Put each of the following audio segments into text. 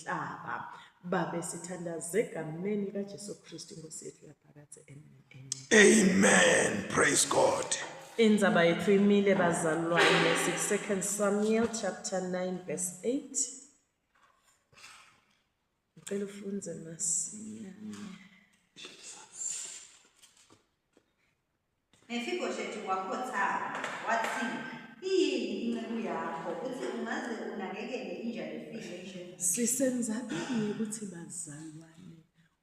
nomhlaba babe sithandaze egameni kaJesu Kristu Nkosi yethu yaphakathi. Amen. Praise God. Indzaba yethu imile bazalwane 2 Samuel chapter 9 verse 8. Ngicela ufunze masinyane. Mefiboshethi wakhotha wathi iyini inceku yakho uthi ungaze unakekele inja lefile Sisenzakani ukuthi bazalwane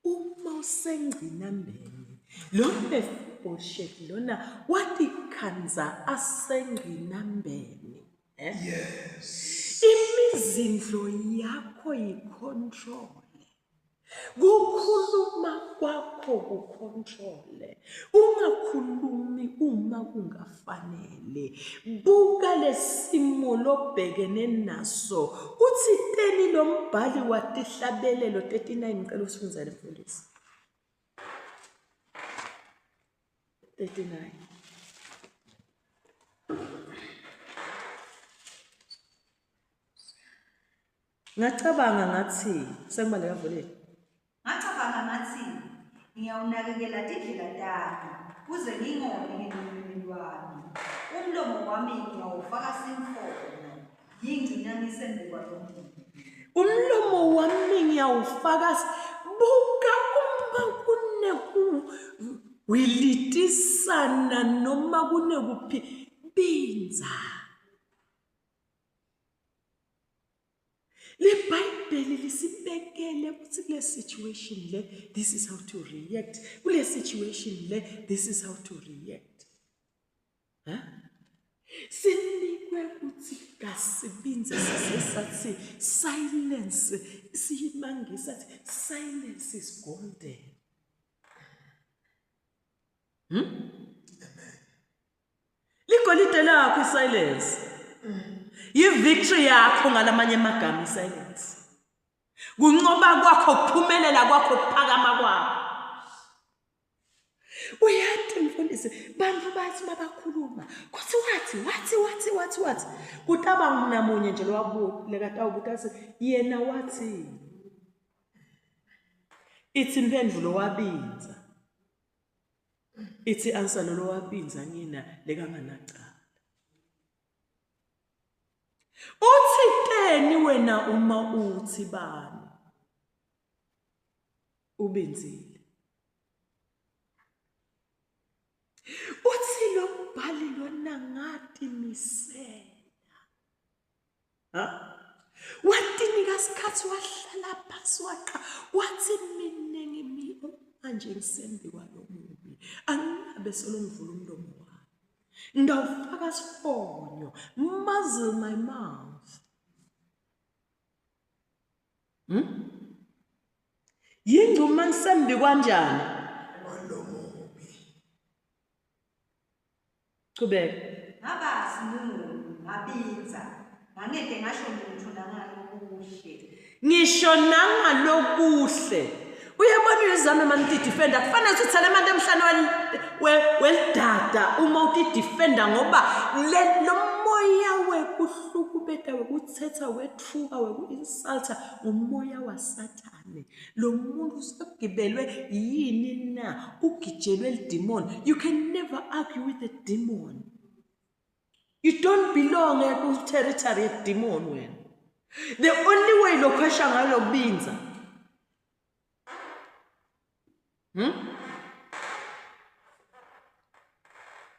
uma usengcinambeni lo Mefiboshethi lona wathi khanza asengcinambeni. Yes. Imizindlo yakho yicontrol. Kukhuluma kwakho kucontrole. Ungakhulumi uma kungafanele. Buka lesimo lobhekene naso. Uthi teni lo mbhali watihlabelelo 39 ngicela usifunzele mfundisi. 39. Ngacabanga ngathi sengibale kavoleni. ngacabanga ngathi ngiyawunakekela tidlela tami kuze ngingoni ngelulwimi lwami umlomo wami ngiyawufaka simfono yingcinanise kwalo Umlomo wami ngiyawufaka buka uma wilitisana noma kuphi binza. Le Bible lisibekele ukuthi kule situation le this is how to react. Kule situation le this is how to react. Sinikwe ukuthi kasibinze sisesathi silence siyimangisa athi silence is golden. Ligolide lakho silence. Yi-victory yakho ngalamanye amagama silence. Kuncoba kwakho kuphumelela kwakho kuphakama kwakho. Uyathi mfundisi bantu bathi mabakhuluma kuthi wathi kutaba namunye nje lowabuthi lekata ubuthi athi yena wathi ithi imphendvulo wabinza ithi answer lo wabinza ngina lekanganacala. Uthi teni wena uma uthi bani ubinzile. Uthi lo mbhali lona ngathi misela. Wathi nikasikhathi wahlala phansi wathi mina ngimi manje ngisembi kwalo mubi angabe solomvula umlomo wami. Ndawufaka sifonyo muzzle my mouth. Yingcuma ngisembi kanjani? Qhubeka. ngabasi ngabinza ngangeke ngasho lutho nangalokuhle Ngisho nangalokuhle. Uyabona uyizame manje defender kufanele ukuthi uthale manje emhlane welidada uma uthi defender ngoba lo moya wekuhlukubeka wekuthetha wethuka weku-insulta umoya wasathane. Lo muntu usegibelwe yini na ugijelwe lidemon. You can never argue with a demon. You don't belong at territory of demon wena. The only way lokwesha ngalo binza.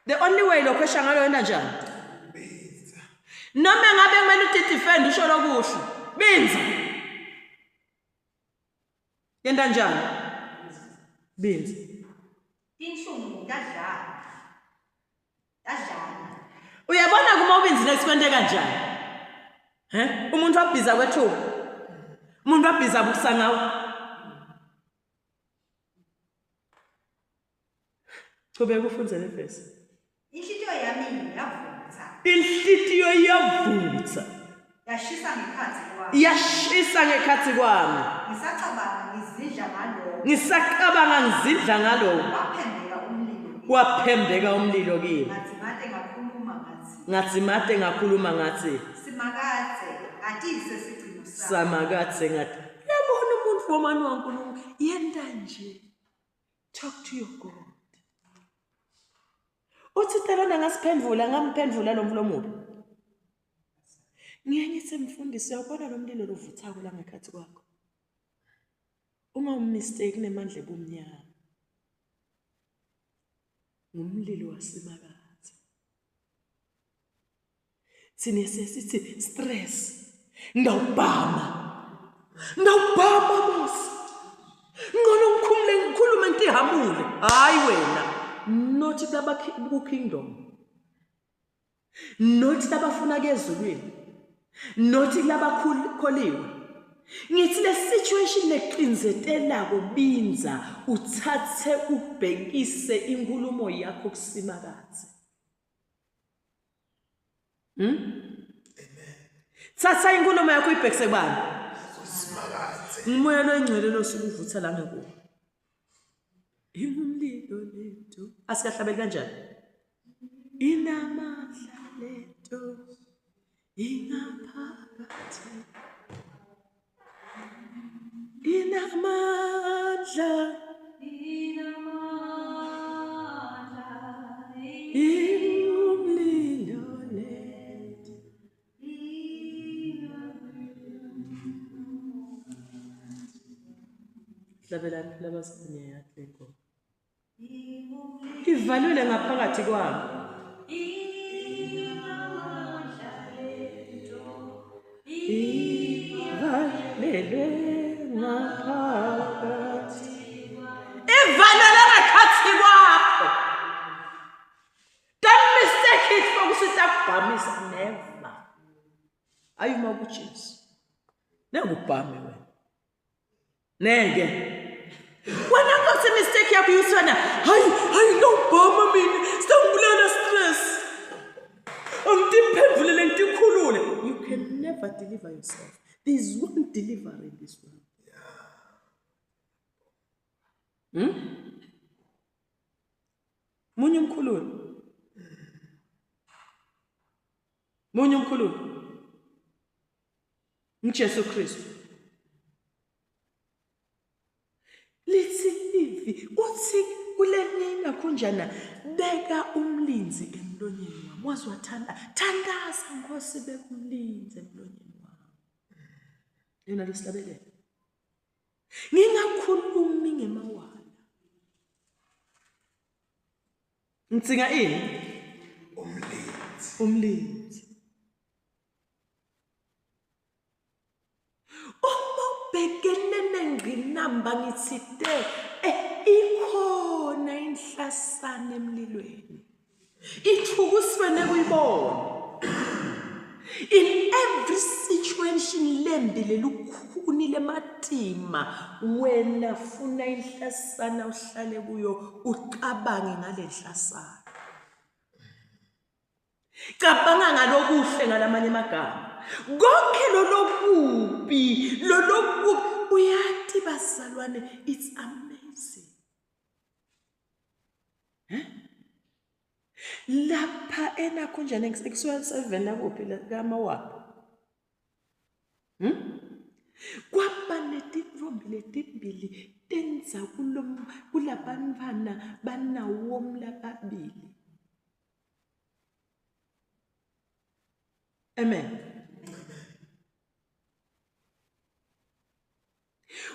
The only way lokwesha ngalo yena njani? Binza. Noma ngabe kumele uthi defend usho lokuhle. Binza. Yenda njani? Binza. inhlungu kadlala Uyabona kuma ubinzi next kwente kanjani? Umuntu wabhiza kwethuba. Umuntu wabhiza bukusangawo. Qhubeka ufunze le verse. inhlitiyo yami yavutha Inhlitiyo yavutha. Yashisa ngekhathi kwami. Ngisacabanga ngizidla ngalo. Waphembeka umlilo kimi. Ngathi mate ngakhuluma ngathi. Samakathe ngathi bomani waNkulunkulu yenda nje. Talk to your God. Uthi telona ngasiphendvula ngamphendvula lo mvulo mubi. Ngiye ngithi mfundisi uyabona lo mlilo lovuthako la ngekhathi kwakho. Uma mistake nemandla ebumnyama. Ngumlilo wasemakatha. Sine sesithi stress. Ndawubhama boss. Ngono ngikhulume ntihamule. Hayi wena. Not laba ku kingdom. Not laba funa kezulwini. Not laba kholiwe. Ngithi le situation leqinzetela kubinza uthathe ubhekise inkulumo yakho kusimakathe. Thatha inkulumo yakho ibhekise kubani? Kusimakathe. Umoya longcwele losukuvutha la ngekuwo. Ingumlilo lethu. Asikahlabeli kanjani? Inamandla lethu. Ingaphakathi. Inamandla. Ingumlilo lethu. Hlabelani labasinye yakhe ngo. Ivalule ngaphakathi kwami. Ivalele ngaphakathi. Ivalele ngaphakathi kwakho. Don't mistake it for ukusithabhamisa never. Ayuma kuJesu. Nengubhame wena. Nenge. Wena ngathi mistake yakho yusana. Hayi no bhama mina. Singibulala stress. Angiphendulele ngitikhulule. You can never deliver yourself. There is one deliverer in this world. Munye umkhululi. Njesu Kristu. Lithi livi uthi kulenina kunjana beka umlinzi emlonyeni wami. Wazwathanda thandaza Nkosi beka umlinzi emlonyeni wami. Yena lesihlabelele. Ngingakhulumi ngemawala. Ngitsinga ini? Umlinzi. Uma ubhekene nengqinamba ngithi ikhona inhlasana emlilweni. Ithukiswe nekuyibona. In every situation lembile lukhuni lematima wena funa inhlasana uhlale kuyo ucabange ngale nhlasana. Cabanga ngalokuhle ngalamanye amagama. Konke lolokubi uyathi bazalwane, it's amazing. Lapha enakhonjana ekusuka 7 nakuphi kaMawapho. Kwaba netintfombi letimbili tenza kulabantwana banawomla babili. Amen.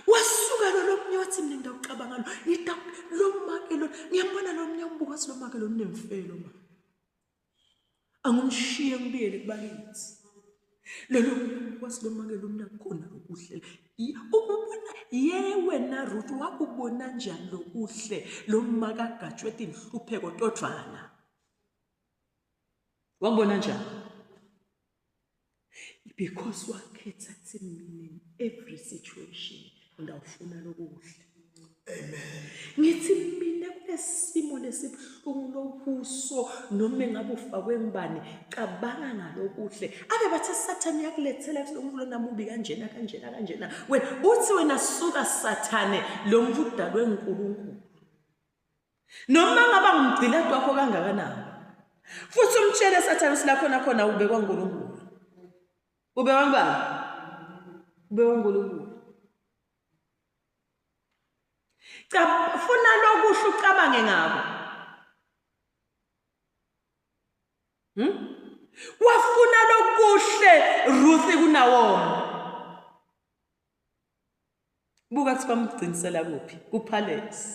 Wasuka lo mnyothi mina ngiyacabanga ngita lo makelo ngiyambona lo mnyambuka lo makelo nemfelo ma. Angumshiye ngibiyele kubakithi. Lo mnyambuka lo makelo mnakhona lokuhle. Ukubona yewe na Ruth wakubona njani lokuhle lo makagajwe inhlupheko todvana. Wabona njani? Because wakhetha mina in every situation ngawufuna lokuhle. Amen. Ngithi mina kulesimo lesibhlungu lokuso noma ngabe ufakwe ngibani cabanga ngalokuhle. Ake bathe Sathane yakulethela lo namubi kanjena wena uthi wena suka Sathane lo mvudalwe uNkulunkulu. Noma ngaba ngumgciledi wakho kangakanani. Futhi umtshele Sathane silakhona khona ube kwaNkulunkulu. Ube wangibani? Ube waNkulunkulu. Funa lokusho ucabange ngabo. Wafuna lokuhle Ruth kuNaomi. Buka kuthiwa mgcinisela kuphi? Kupalace.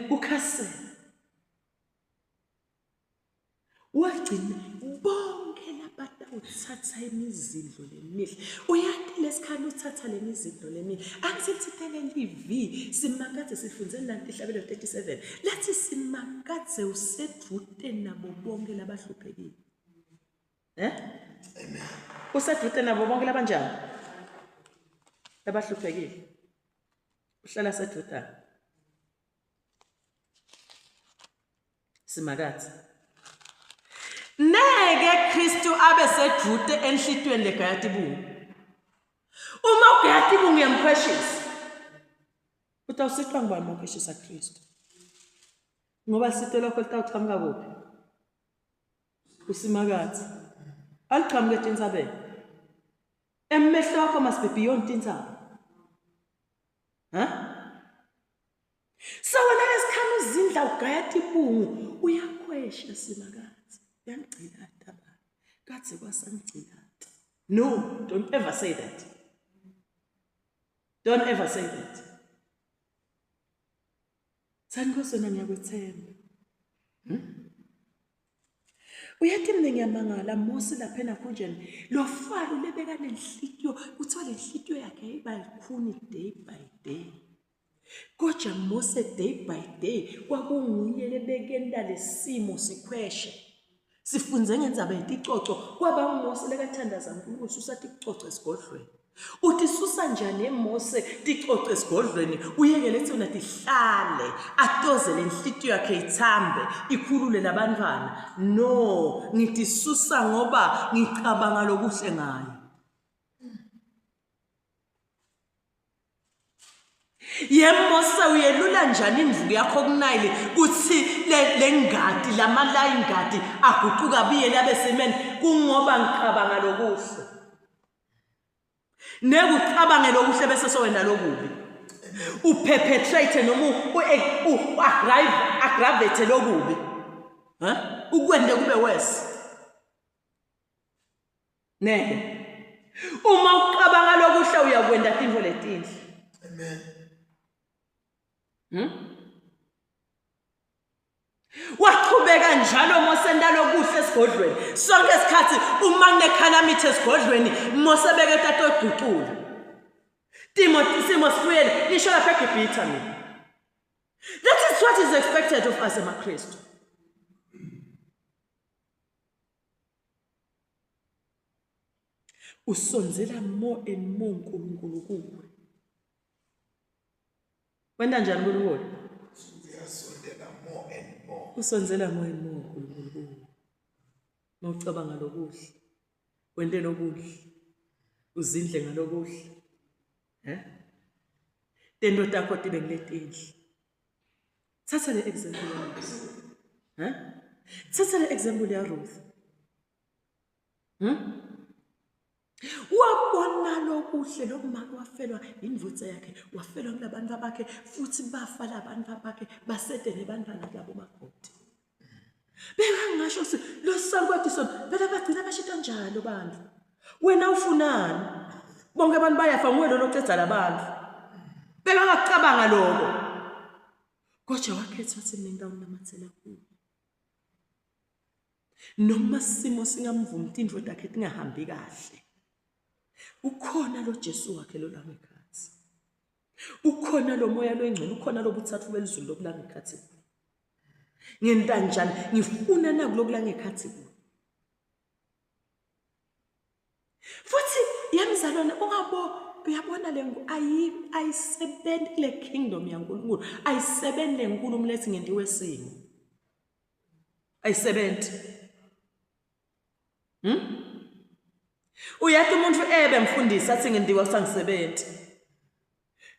Kukhasela. Wagcina bonke labantu uthatha imizindlo lemihle. Uyathi lesikhali uthatha lemizindlo lemihle. Angisithithele livi simakade sifundzeni nanti ihlabelo 37. Lathi simakade usedvute nabo bonke labahluphekile. Amen. Usedvute nabo bonke labanjani? Labahluphekile. Uhlala sedvutana. Simakade. Neke Kristu abe sedvute enhlitweni leGayati bungu. Uma uGayati bungu uyamprecious. Utawusitwa ngubani umprecious Kristu? Ngoba sito lokho litawuqhamuka kuphi? Usimakade. Aliqhamuke etintsabeni. Emehlo wakho must be beyond tintsaba. So wena lesikhama uzindla uGayati bungu uyakhwesha simakade. Yangcilata ba. Katse kwasangcilata. No, don't ever say that. Don't ever say that. Sanibosona ngiyakwethemba. Uyathi mina ngiyamangala Mose lapha nakhunjeni lo falo lebeka nenhlitiyo uthola inhlitiyo yakhe iba ikhuni day by day. Kodwa Mose day by day kwakunguye lebekenda lesimo sikhweshe. Sifunze ngendzaba yeticoco kwaba uMose lekathandaza uNkulunkulu susa ticoco esigodlweni. Uthi susa njani eMose ticoco esigodlweni uyeke lethi una tihlale atozele inhlitiyo yakhe ithambe ikhulule labantwana. No, ngithi susa ngoba ngicabanga lokuhle ngayo. Mose uyelula njani indlu yakho kunayile kuthi lengadi lamala ingadi aguquka biye labe semeni kungoba ngicabanga lokuhle. Nekucabange lokuhle bese sowena lokubi. Uperpetrate noma aggravate lokubi. Ukwende kube worse. Neke. Uma ucabanga lokuhle uyakwenda tintfo letinhle. Amen. Waqhubeka njalo Mose ndalokuhle esigodlweni. Sonke isikhathi uma kunecalamity esigodlweni Mose beke tato eguqula. Simo sifuyele lisho lapha eGibhithe mina. That is what is expected of us amaKristu. Usonzela more and more uNkulunkulu kuwe. Wenda njani uNkulunkulu? Uyasondela more and more. Usonzela more and more uNkulunkulu. Mawucabanga lokuhle. Wende lokuhle. Uzindle ngalokuhle. Tendo takho tibe ngiletinhle. Thatha le example ya Ruth. Thatha le example ya Ruth. Wabona lokuhle lokumaka wafelwa indvodza yakhe, wafelwa nglabantu bakhe futhi bafa labantu bakhe basete nebantwana labo makoti. Beka ngasho si lo sankwati sona phela bagcina bashita njalo bantu. Wena ufunani? Bonke abantu bayafa nguwe lo locedza labantu. Beka ngacabanga lokho. Kodwa wakhetha wathi mina ngawunamathela kuwe. Noma simo singamvumi tindvo takhe tingahambi kahle. Ukhona lo Jesu wakhe lo langekhathi. Ukhona lo moya lo engcwele, ukhona lo buthathu belizulu lokulangekhathi. Ngenta njani? Ngifuna nakulokulangekhathi kuwe. Futhi yamzalwane uyabona lengu ayisebenzi le kingdom yaNkulunkulu. Ayisebenzi lenkulu umlethi ngendiwe simo. Ayisebenzi. Uyathi umuntu ebe mfundisi athi ngendiwa sangisebenzi.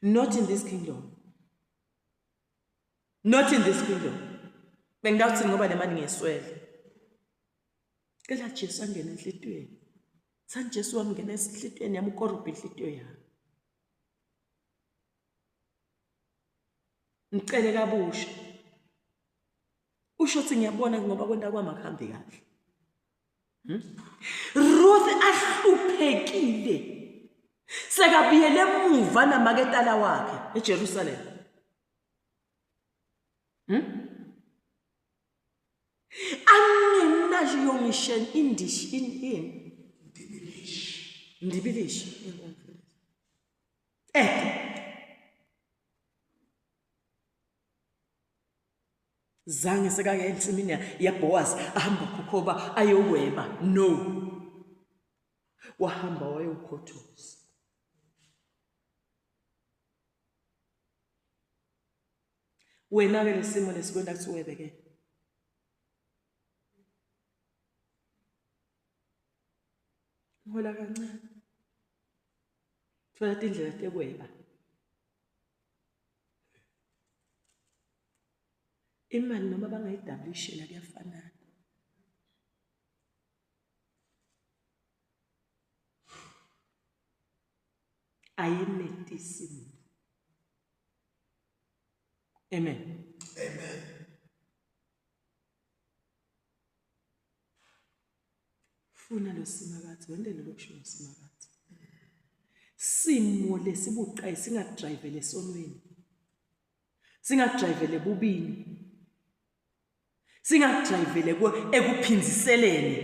Not in this kingdom. Not in this kingdom. Bengawuthi ngoba le mali ngeswele. Kela Jesu angena enhlitweni. San Jesu wamngena enhlitweni yami ukorubha inhlitiyo yami. ngicele kabusha usho ukuthi ngiyabona ngoba kwenta kwami akuhambi kahle. Ruth ahluphekile sekabuyele emuva namaketala wakhe eJerusalem. Angenayo yongishen indishi ndibilishi zange sekake ensimini yaBoaz ahamba khokhoba ayokweba, no, wahamba wayokhothoza. Wena-ke lesimo lesikwenda kuthi webe-ke ngola kancane thola indlela tekweba. Imali noma bangayidabulishela kuyafanana. Ayenetisi. Amen. Amen. Funa lo simakathi wendele lokusho simakathi. Simo lesibuqayi singadrivele esonweni. Singadrivele bubini. Singadrivele ekuphinziseleni.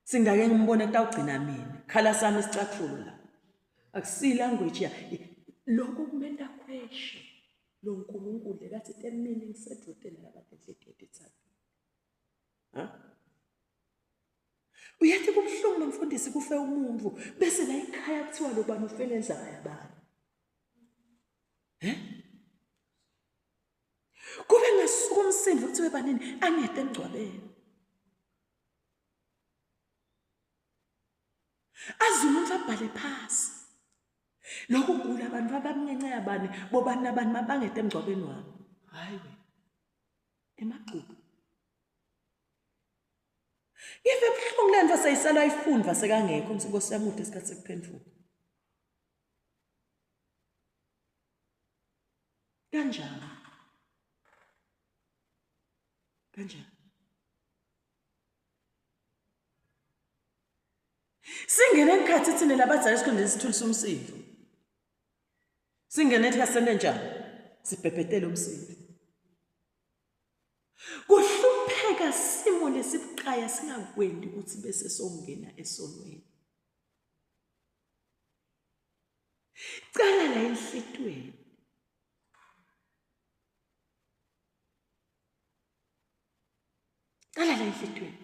Singake ngimbone kutawugcina mina. Khala sami isicathulo la. Akusi language ya lokho kumenda kweshe. Lo nkulunkulu lekathi 10 meaning sethothela labantu ehlekethetha. Uyathi kubhlungu nomfundisi kufe umuntu bese la ekhaya kuthiwa lo bani ufele endlala yabani. Kube ngasuku umsindvo kuthiwe banini angede emgcwabeni. Azumuntu abhale phasi. Lokhu kugula abantu abamnyenye yabani bobani nabani mabangede emgcwabeni wabo. Hayiwe. Emagqubu. Ife buhlungu lento sayisala ayifundwa sekangekho Nkosi yami ude isikhathi sekuphendula. Kanjani? Singene enkathi thina labadzala isikhundla esithulisa umsindo. Singene ethi kasende njani? Sibhebhetele umsindo. Kuhlupheka simo lesibuqaya singakwendi ukuthi bese songena esonweni. Cala la enhlitweni. Cala la enhlitweni.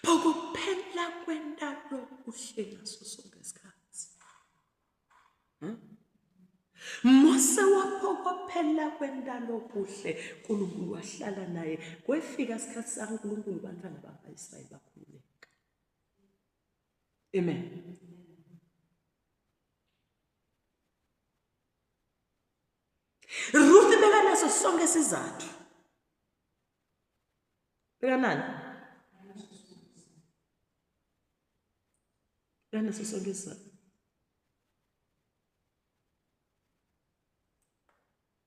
Phokophela kwenda lokuhle ngaso sonke isikhathi. Mose waphokophela kwenda lokuhle uNkulunkulu wahlala naye kwefika isikhathi saNkulunkulu bantwana bakaIsrayeli bakhululeka. Amen. Ruth beka naso sonke isizathu. Beka nani? Beka naso sonke isizathu.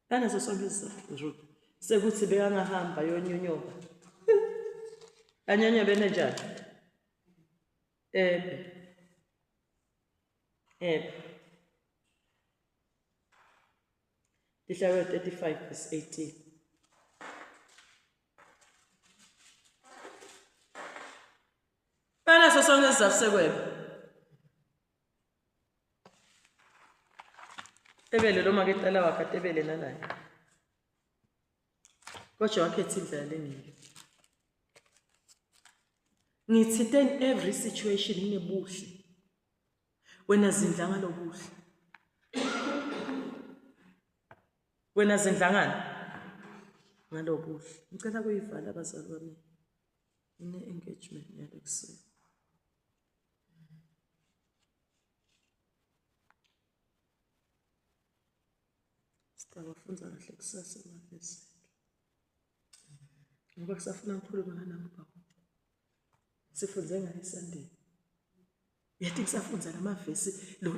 Naso sonke isizathu Ruth. Sekuthi beka ngahamba yonyonyoba. Anyonyoba enenjani? Isaiah 35 verse 18. Banaso sonke isizathu sekweba. Tebele lo maketala wakhe tebele nalaye. Kodwa wakhetha indlela lengile. Ngithi in every situation inebuhle. Wena zindla ngalobuhle. Wena zindlangana ngalobuhle. Ngicela kuyivala abazali bami. Ine engagement yalekuseni. Sitawafunda kahle kusasa mafesi. Ngoba kusafuna ukukhuluma nganawo baba. Sifunze ngayo Sunday. Yathi kusafundza lamavesi lo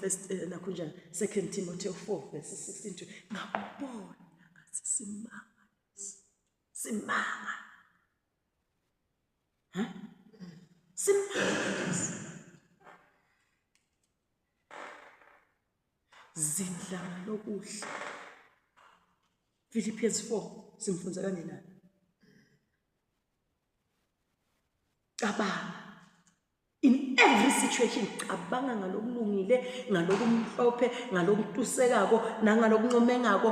first nakunjani 2 Timothy 4 verse 16 to ngabona ngathi simanga. Simanga. Zindlanga lokuhle. Philippians 4 simfunza kanjani? Cabanga. In every situation, cabanga ngalokulungile, ngalokumhlophe, ngalokutusekako, nangalokuncomengako,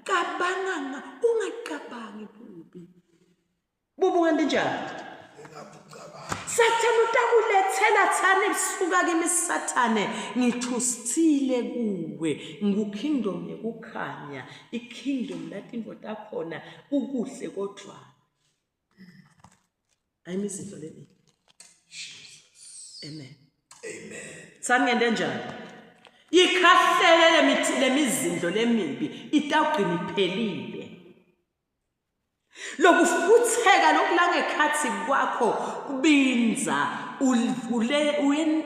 cabanga ungacabangi bubi. Bubi unganti njani? Sathane utakulethela thane busuka kimi Sathane ngithusile kuwe ngukingdom yekukhanya ikingdom lathi indvodza yakhona ukuhle kodwa ayimizinto leni. Amen. Sangende njani? Ikhahlele lemizindlo lemibi itawugcina iphelile. Lokufutheka lokulangekhathi kwakho kubinza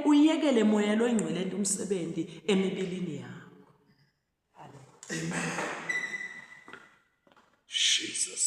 uyekele moya loyingcwele umsebenzi emibilini yakho. Amen. Jesus.